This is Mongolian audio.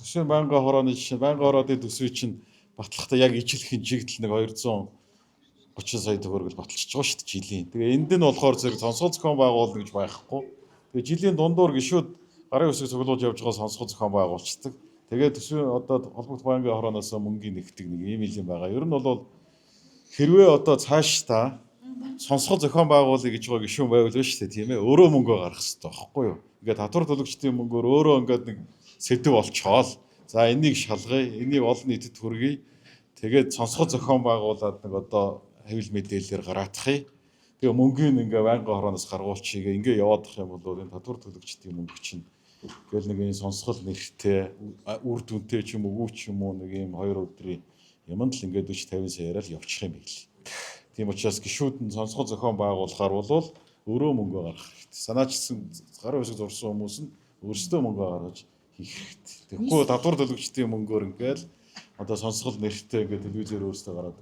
Төсвийн байнгын хорооны жишээ, байнгын хорооны төсвийг чинь батлахдаа яг ижлэхэн жигдэл нэг 230 сая төгрөгөөр баталчихж байгаа шүү дээ жилийн. Тэгээ энд нь болохоор зэрэг сонсгол зохион байгуулалт гэж байхгүй. Тэгээ жилийн дундуур гişүүд гарын үсэг цуглуулж явж байгаа сонсгол зохион байгуулцдаг. Тэгээд төсвийн одоо холбогдох байнгын хорооноос мөнгөний нэгтгэг нэг ийм юм байгаа. Ер нь бол хэрвээ одоо цааш та сонсгол зохион байгуулъя гэж байгаа гишүүн байвал шүү дээ тийм ээ. Өөрөө мөнгөө гаргах хэрэгтэй байхгүй юу? Ингээд татвар төлөгчдийн мөнгөөр өөрөө ингээд нэг сэдв олцоол. За энийг шалгая, энийг олон нийтэд хүргэе. Тэгээд сонсгол зохион байгуулад нэг одоо хэвлэл мэдээлэлээр гаргацгаая. Тэгээ мөнгөний ингээ байнгын хорооноос гаргуулчихъя. Ингээ яваадах юм бол энэ татвар төлөгчдийн мөнгө чинь тэгэл нэг энэ сонсгол нэртэй, үр дүнтэй ч юм уу, үгүй ч юм уу нэг юм 2 өдрийн юмд л ингээ 40-50 саяараа л явчих юм байл. Тийм учраас гишүүд нь сонсгол зохион байгуулахаар бол өөрөө мөнгө гаргах хэрэгтэй. Санаачилсан гарын үсэг зурсан хүмүүс нь өөрсдөө мөнгө гаргаж хийх хэрэгтэй. Тэгэхгүй татвар төлөгчдийн мөнгөөр ингээл одоо сонсгол нэртэй ингээ телевизээр өөрсдөө гараад